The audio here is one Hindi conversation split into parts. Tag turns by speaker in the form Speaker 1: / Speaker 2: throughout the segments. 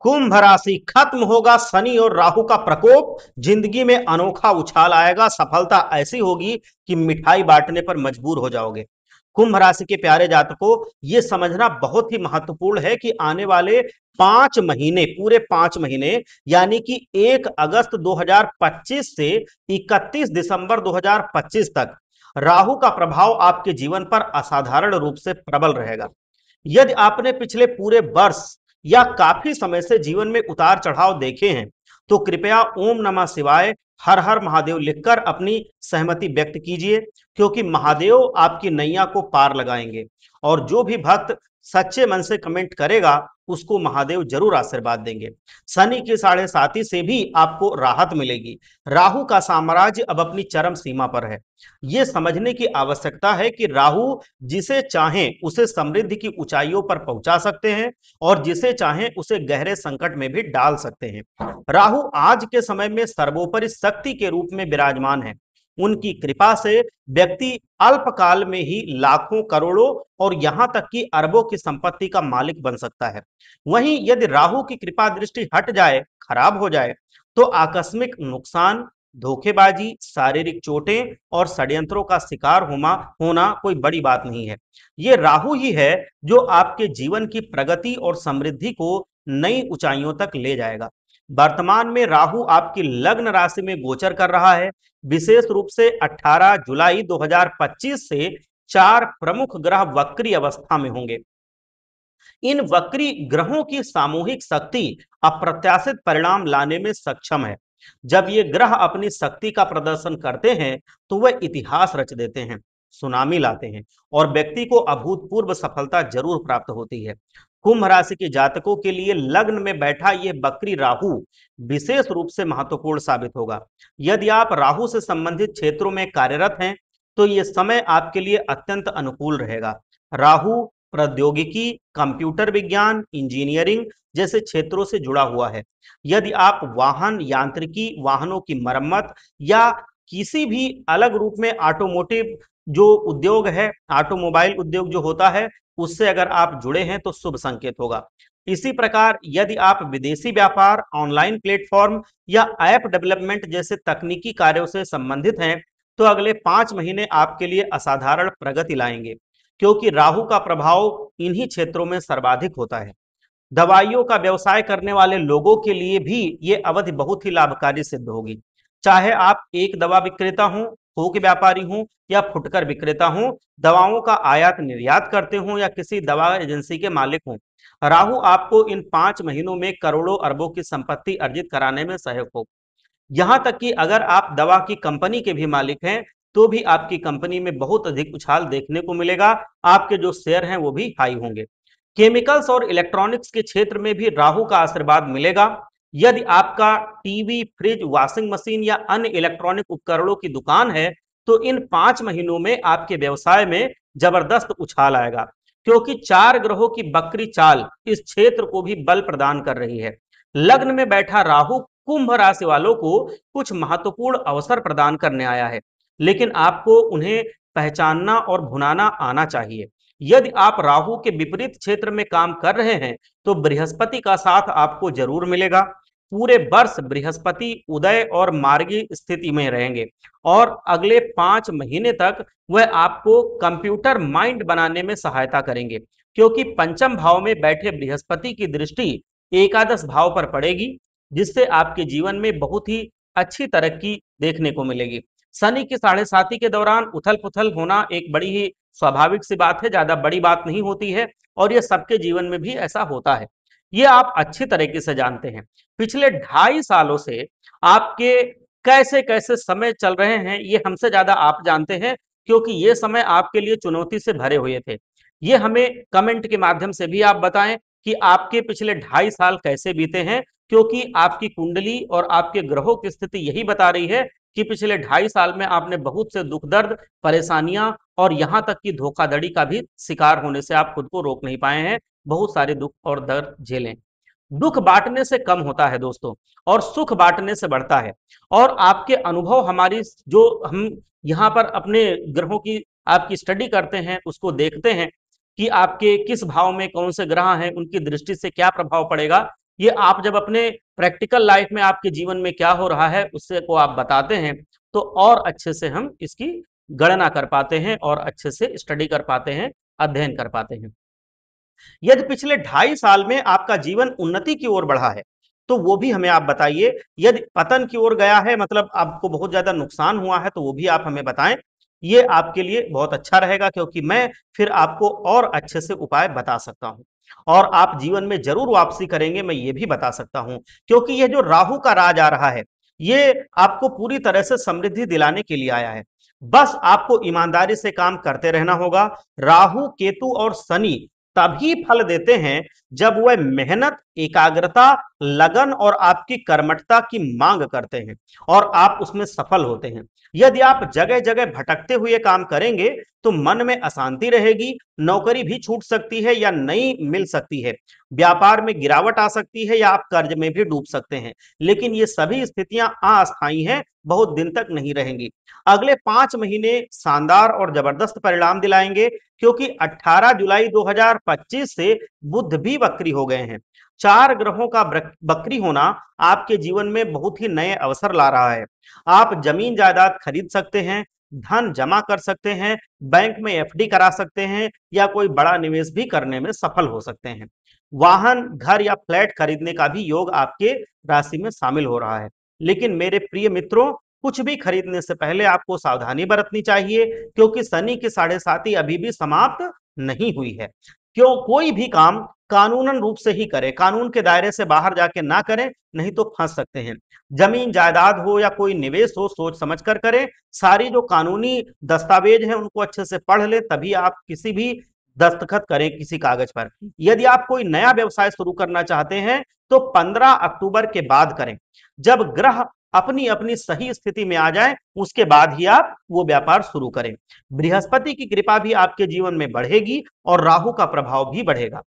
Speaker 1: कुंभ राशि, खत्म होगा शनि और राहु का प्रकोप, जिंदगी में अनोखा उछाल आएगा, सफलता ऐसी होगी कि मिठाई बांटने पर मजबूर हो जाओगे। कुंभ राशि के प्यारे जातकों, ये समझना बहुत ही महत्वपूर्ण है कि आने वाले 5 महीने, पूरे 5 महीने, यानी कि 1 अगस्त 2025 से 31 दिसंबर 2025 तक राहु का प्रभाव आपके जीवन पर असाधारण रूप से प्रबल रहेगा। यदि आपने पिछले पूरे वर्ष या काफी समय से जीवन में उतार चढ़ाव देखे हैं, तो कृपया ओम नमः शिवाय, हर हर महादेव लिखकर अपनी सहमति व्यक्त कीजिए, क्योंकि महादेव आपकी नैया को पार लगाएंगे। और जो भी भक्त सच्चे मन से कमेंट करेगा, उसको महादेव जरूर आशीर्वाद देंगे। शनि की 7.5 से भी आपको राहत मिलेगी। राहु का साम्राज्य अब अपनी चरम सीमा पर है। यह समझने की आवश्यकता है कि राहु जिसे चाहें उसे समृद्धि की ऊंचाइयों पर पहुंचा सकते हैं, और जिसे चाहें उसे गहरे संकट में भी डाल सकते हैं। राहु आज के समय में सर्वोपरि शक्ति के रूप में विराजमान है। उनकी कृपा से व्यक्ति अल्पकाल में ही लाखों, करोड़ों और यहां तक कि अरबों की संपत्ति का मालिक बन सकता है। वहीं यदि राहु की कृपा दृष्टि हट जाए, खराब हो जाए, तो आकस्मिक नुकसान, धोखेबाजी, शारीरिक चोटें और षड्यंत्रों का शिकार होना कोई बड़ी बात नहीं है। ये राहु ही है जो आपके जीवन की प्रगति और समृद्धि को नई ऊंचाइयों तक ले जाएगा। वर्तमान में राहु आपकी लग्न राशि में गोचर कर रहा है। विशेष रूप से 18 जुलाई 2025 से 4 प्रमुख ग्रह वक्री अवस्था में होंगे। इन वक्री ग्रहों की सामूहिक शक्ति अप्रत्याशित परिणाम लाने में सक्षम है। जब ये ग्रह अपनी शक्ति का प्रदर्शन करते हैं, तो वह इतिहास रच देते हैं, सुनामी लाते हैं, और व्यक्ति को अभूतपूर्व सफलता जरूर प्राप्त होती है। कुंभ राशि के जातकों के लिए लग्न में बैठा यह वक्री राहु विशेष रूप से महत्वपूर्ण साबित होगा। यदि आप राहु से संबंधित क्षेत्रों में कार्यरत हैं, तो यह समय आपके लिए अत्यंत अनुकूल रहेगा। राहु प्रौद्योगिकी, कंप्यूटर विज्ञान, इंजीनियरिंग जैसे क्षेत्रों से जुड़ा हुआ है। यदि आप वाहन यांत्रिकी, वाहनों की मरम्मत या किसी भी अलग रूप में ऑटोमोटिव जो उद्योग है, ऑटोमोबाइल उद्योग जो होता है, उससे अगर आप जुड़े हैं तो शुभ संकेत होगा। इसी प्रकार यदि आप विदेशी व्यापार, ऑनलाइन प्लेटफॉर्म या ऐप डेवलपमेंट जैसे तकनीकी कार्यों से संबंधित हैं, तो अगले 5 महीने आपके लिए असाधारण प्रगति लाएंगे, क्योंकि राहु का प्रभाव इन्हीं क्षेत्रों में सर्वाधिक होता है। दवाइयों का व्यवसाय करने वाले लोगों के लिए भी ये अवधि बहुत ही लाभकारी सिद्ध होगी। चाहे आप एक दवा विक्रेता हों, थोक व्यापारी हों या फुटकर विक्रेता हों, दवाओं का आयात निर्यात करते हों या किसी दवा एजेंसी के मालिक हों, राहु आपको इन 5 महीनों में करोड़ों अरबों की संपत्ति अर्जित कराने में सहायक होगा। यहां तक कि अगर आप दवा की कंपनी के भी मालिक हैं, तो भी आपकी कंपनी में बहुत अधिक उछाल देखने को मिलेगा। आपके जो शेयर हैं वो भी हाई होंगे। केमिकल्स और इलेक्ट्रॉनिक्स के क्षेत्र में भी राहु का आशीर्वाद मिलेगा। यदि आपका टीवी, फ्रिज, वॉशिंग मशीन या अन्य इलेक्ट्रॉनिक उपकरणों की दुकान है, तो इन 5 महीनों में आपके व्यवसाय में जबरदस्त उछाल आएगा, क्योंकि 4 ग्रहों की बकरी चाल इस क्षेत्र को भी बल प्रदान कर रही है। लग्न में बैठा राहु कुंभ राशि वालों को कुछ महत्वपूर्ण अवसर प्रदान करने आया है, लेकिन आपको उन्हें पहचानना और भुनाना आना चाहिए। यदि आप राहु के विपरीत क्षेत्र में काम कर रहे हैं, तो बृहस्पति का साथ आपको जरूर मिलेगा। पूरे वर्ष बृहस्पति उदय और मार्गी स्थिति में रहेंगे, और अगले 5 महीने तक वह आपको कंप्यूटर माइंड बनाने में सहायता करेंगे, क्योंकि पंचम भाव में बैठे बृहस्पति की दृष्टि एकादश भाव पर पड़ेगी, जिससे आपके जीवन में बहुत ही अच्छी तरक्की देखने को मिलेगी। शनि की 7.5 के दौरान उथल पुथल होना एक बड़ी ही स्वाभाविक सी बात है, ज्यादा बड़ी बात नहीं होती है, और यह सबके जीवन में भी ऐसा होता है। ये आप अच्छी तरीके से जानते हैं। पिछले 2.5 सालों से आपके कैसे कैसे समय चल रहे हैं, ये हमसे ज्यादा आप जानते हैं, क्योंकि ये समय आपके लिए चुनौती से भरे हुए थे। ये हमें कमेंट के माध्यम से भी आप बताएं कि आपके पिछले 2.5 साल कैसे बीते हैं, क्योंकि आपकी कुंडली और आपके ग्रहों की स्थिति यही बता रही है कि पिछले 2.5 साल में आपने बहुत से दुख दर्द, परेशानियां और यहां तक कि धोखाधड़ी का भी शिकार होने से आप खुद को रोक नहीं पाए हैं। बहुत सारे दुख और दर्द झेलें। दुख बांटने से कम होता है दोस्तों, और सुख बांटने से बढ़ता है। और आपके अनुभव हमारी जो हम यहाँ पर अपने ग्रहों की आपकी स्टडी करते हैं, उसको देखते हैं कि आपके किस भाव में कौन से ग्रह हैं, उनकी दृष्टि से क्या प्रभाव पड़ेगा। ये आप जब अपने प्रैक्टिकल लाइफ में आपके जीवन में क्या हो रहा है उससे को आप बताते हैं, तो और अच्छे से हम इसकी गणना कर पाते हैं और अच्छे से स्टडी कर पाते हैं, अध्ययन कर पाते हैं। यदि पिछले 2.5 साल में आपका जीवन उन्नति की ओर बढ़ा है, तो वो भी हमें आप बताइए। यदि पतन की ओर गया है, मतलब आपको बहुत ज्यादा नुकसान हुआ है, तो वो भी आप हमें बताएं। ये आपके लिए बहुत अच्छा रहेगा, क्योंकि मैं फिर आपको और अच्छे से उपाय बता सकता हूं, और आप जीवन में जरूर वापसी करेंगे, मैं ये भी बता सकता हूं। क्योंकि ये जो राहु का राज आ रहा है, ये आपको पूरी तरह से समृद्धि दिलाने के लिए आया है। बस आपको ईमानदारी से काम करते रहना होगा। राहु, केतु और शनि तभी फल देते हैं जब वह मेहनत, एकाग्रता, लगन और आपकी कर्मठता की मांग करते हैं, और आप उसमें सफल होते हैं। यदि आप जगह जगह भटकते हुए काम करेंगे, तो मन में अशांति रहेगी, नौकरी भी छूट सकती है या नहीं मिल सकती है, व्यापार में गिरावट आ सकती है, या आप कर्ज में भी डूब सकते हैं। लेकिन ये सभी स्थितियां अस्थायी हैं, बहुत दिन तक नहीं रहेंगी। अगले 5 महीने शानदार और जबरदस्त परिणाम दिलाएंगे, क्योंकि 18 जुलाई 2025 से बुध भी वक्री हो गए हैं। 4 ग्रहों का वक्री होना आपके जीवन में बहुत ही नए अवसर ला रहा है। आप जमीन जायदाद खरीद सकते हैं, धन जमा कर सकते हैं, बैंक में एफडी करा सकते हैं, या कोई बड़ा निवेश भी करने में सफल हो सकते हैं। वाहन, घर या फ्लैट खरीदने का भी योग आपके राशि में शामिल हो रहा है। लेकिन मेरे प्रिय मित्रों, कुछ भी खरीदने से पहले आपको सावधानी बरतनी चाहिए, क्योंकि शनि की 7.5 अभी भी समाप्त नहीं हुई है। क्यों, कोई भी काम कानूनन रूप से ही करें, कानून के दायरे से बाहर जाके ना करें, नहीं तो फंस सकते हैं। जमीन जायदाद हो या कोई निवेश हो, सोच समझ कर करें। सारी जो कानूनी दस्तावेज हैं उनको अच्छे से पढ़ लें, तभी आप किसी भी दस्तखत करें किसी कागज पर। यदि आप कोई नया व्यवसाय शुरू करना चाहते हैं, तो 15 अक्टूबर के बाद करें, जब ग्रह अपनी अपनी सही स्थिति में आ जाए, उसके बाद ही आप वो व्यापार शुरू करें। बृहस्पति की कृपा भी आपके जीवन में बढ़ेगी और राहु का प्रभाव भी बढ़ेगा।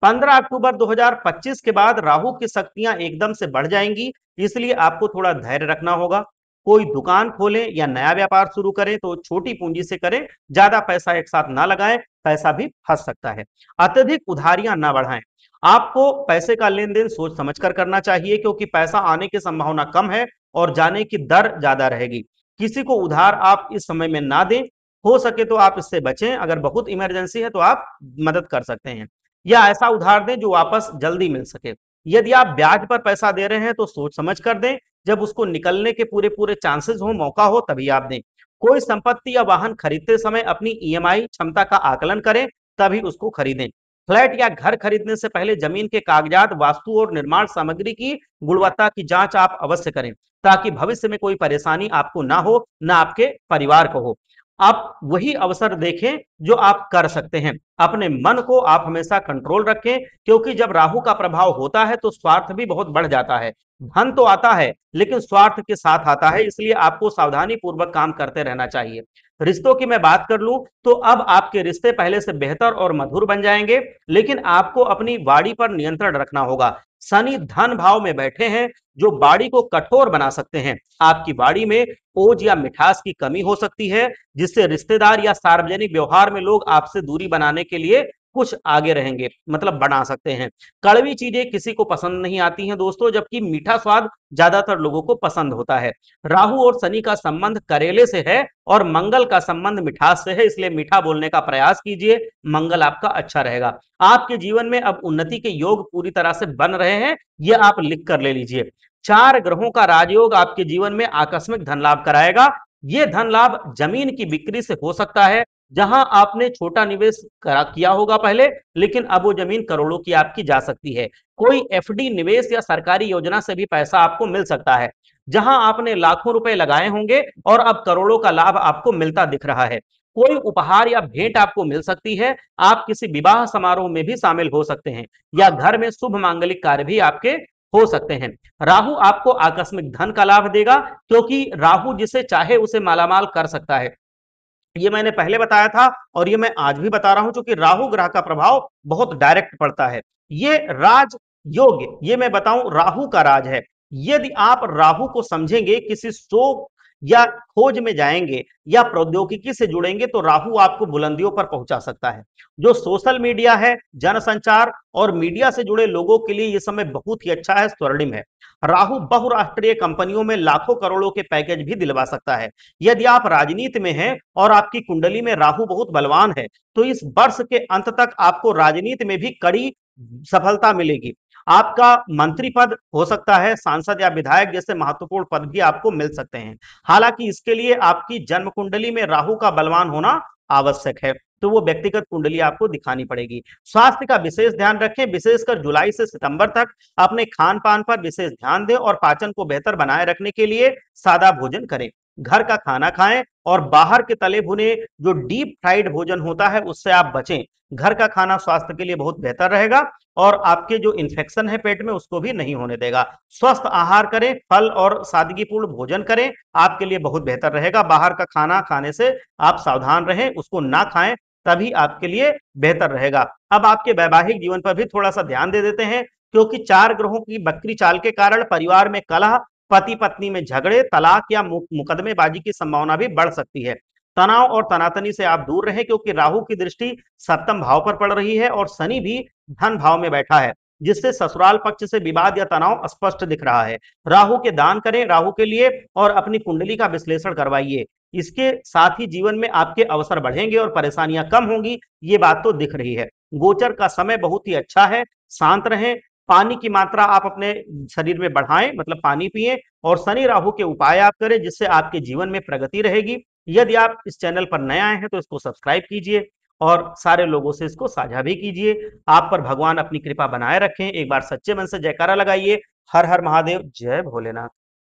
Speaker 1: 15 अक्टूबर 2025 के बाद राहु की शक्तियां एकदम से बढ़ जाएंगी, इसलिए आपको थोड़ा धैर्य रखना होगा। कोई दुकान खोलें या नया व्यापार शुरू करें तो छोटी पूंजी से करें, ज्यादा पैसा एक साथ ना लगाएं, पैसा भी फंस सकता है। अत्यधिक उधारियां ना बढ़ाएं। आपको पैसे का लेन देन सोच समझ कर करना चाहिए, क्योंकि पैसा आने की संभावना कम है और जाने की दर ज्यादा रहेगी। किसी को उधार आप इस समय में ना दें, हो सके तो आप इससे बचें। अगर बहुत इमरजेंसी है तो आप मदद कर सकते हैं, या ऐसा उधार दें जो वापस जल्दी मिल सके। यदि आप ब्याज पर पैसा दे रहे हैं तो सोच समझ कर दें, जब उसको निकलने के पूरे पूरे चांसेस हो, मौका हो, तभी आप दें। कोई संपत्ति या वाहन खरीदते समय अपनी ईएमआई क्षमता का आकलन करें, तभी उसको खरीदें। फ्लैट या घर खरीदने से पहले जमीन के कागजात, वास्तु और निर्माण सामग्री की गुणवत्ता की जांच आप अवश्य करें, ताकि भविष्य में कोई परेशानी आपको ना हो, ना आपके परिवार को हो। आप वही अवसर देखें जो आप कर सकते हैं। अपने मन को आप हमेशा कंट्रोल रखें, क्योंकि जब राहु का प्रभाव होता है तो स्वार्थ भी बहुत बढ़ जाता है। धन तो आता है, लेकिन स्वार्थ के साथ आता है, इसलिए आपको सावधानी पूर्वक काम करते रहना चाहिए। रिश्तों की मैं बात कर लूं, तो अब आपके रिश्ते पहले से बेहतर और मधुर बन जाएंगे, लेकिन आपको अपनी वाणी पर नियंत्रण रखना होगा। शनि धन भाव में बैठे हैं, जो वाणी को कठोर बना सकते हैं। आपकी वाणी में ओज या मिठास की कमी हो सकती है, जिससे रिश्तेदार या सार्वजनिक व्यवहार में लोग आपसे दूरी बनाने के लिए कुछ आगे रहेंगे, मतलब बना सकते हैं। कड़वी चीजें किसी को पसंद नहीं आती हैं दोस्तों, जबकि मीठा स्वाद ज्यादातर लोगों को पसंद होता है। राहु और शनि का संबंध करेले से है और मंगल का संबंध मिठास से है, इसलिए मीठा बोलने का प्रयास कीजिए, मंगल आपका अच्छा रहेगा। आपके जीवन में अब उन्नति के योग पूरी तरह से बन रहे हैं, ये आप लिख कर ले लीजिए। 4 ग्रहों का राजयोग आपके जीवन में आकस्मिक धन लाभ कराएगा। ये धन लाभ जमीन की बिक्री से हो सकता है, जहां आपने छोटा निवेश किया होगा पहले, लेकिन अब वो जमीन करोड़ों की आपकी जा सकती है। कोई एफडी निवेश या सरकारी योजना से भी पैसा आपको मिल सकता है, जहां आपने लाखों रुपए लगाए होंगे और अब करोड़ों का लाभ आपको मिलता दिख रहा है। कोई उपहार या भेंट आपको मिल सकती है। आप किसी विवाह समारोह में भी शामिल हो सकते हैं, या घर में शुभ मांगलिक कार्य भी आपके हो सकते हैं। राहु आपको आकस्मिक धन का लाभ देगा, क्योंकि राहु जिसे चाहे उसे मालामाल कर सकता है। ये मैंने पहले बताया था और ये मैं आज भी बता रहा हूं, क्योंकि राहु ग्रह का प्रभाव बहुत डायरेक्ट पड़ता है। ये राज योग, ये मैं बताऊं, राहु का राज है। यदि आप राहु को समझेंगे किसी शुभ या खोज में जाएंगे या प्रौद्योगिकी से जुड़ेंगे तो राहु आपको बुलंदियों पर पहुंचा सकता है। जो सोशल मीडिया है, जनसंचार और मीडिया से जुड़े लोगों के लिए यह समय बहुत ही अच्छा है, स्वर्णिम है। राहु बहुराष्ट्रीय कंपनियों में लाखों करोड़ों के पैकेज भी दिलवा सकता है। यदि आप राजनीति में हैं और आपकी कुंडली में राहु बहुत बलवान है तो इस वर्ष के अंत तक आपको राजनीति में भी कड़ी सफलता मिलेगी। आपका मंत्री पद हो सकता है, सांसद या विधायक जैसे महत्वपूर्ण पद भी आपको मिल सकते हैं। हालांकि इसके लिए आपकी जन्म कुंडली में राहु का बलवान होना आवश्यक है, तो वो व्यक्तिगत कुंडली आपको दिखानी पड़ेगी। स्वास्थ्य का विशेष ध्यान रखें, विशेषकर जुलाई से सितंबर तक अपने खान पान पर विशेष ध्यान दें और पाचन को बेहतर बनाए रखने के लिए सादा भोजन करें। घर का खाना खाएं और बाहर के तले भुने जो डीप फ्राइड भोजन होता है उससे आप बचें। घर का खाना स्वास्थ्य के लिए बहुत बेहतर रहेगा और आपके जो इन्फेक्शन है पेट में उसको भी नहीं होने देगा। स्वस्थ आहार करें, फल और सादगीपूर्ण भोजन करें, आपके लिए बहुत बेहतर रहेगा। बाहर का खाना खाने से आप सावधान रहें, उसको ना खाएं, तभी आपके लिए बेहतर रहेगा। अब आपके वैवाहिक जीवन पर भी थोड़ा सा ध्यान दे देते हैं, क्योंकि 4 ग्रहों की वक्री चाल के कारण परिवार में कलह, पति पत्नी में झगड़े, तलाक या मुकदमेबाजी की संभावना भी बढ़ सकती है। तनाव और तनातनी से आप दूर रहें, क्योंकि राहु की दृष्टि सप्तम भाव पर पड़ रही है और शनि भी धन भाव में बैठा है, जिससे ससुराल पक्ष से विवाद या तनाव स्पष्ट दिख रहा है। राहु के दान करें राहु के लिए और अपनी कुंडली का विश्लेषण करवाइए। इसके साथ ही जीवन में आपके अवसर बढ़ेंगे और परेशानियां कम होंगी, ये बात तो दिख रही है। गोचर का समय बहुत ही अच्छा है, शांत रहें, पानी की मात्रा आप अपने शरीर में बढ़ाएं, मतलब पानी पिएं और शनि राहु के उपाय आप करें, जिससे आपके जीवन में प्रगति रहेगी। यदि आप इस चैनल पर नए आए हैं तो इसको सब्सक्राइब कीजिए और सारे लोगों से इसको साझा भी कीजिए। आप पर भगवान अपनी कृपा बनाए रखें। एक बार सच्चे मन से जयकारा लगाइए। हर हर महादेव, जय भोलेनाथ।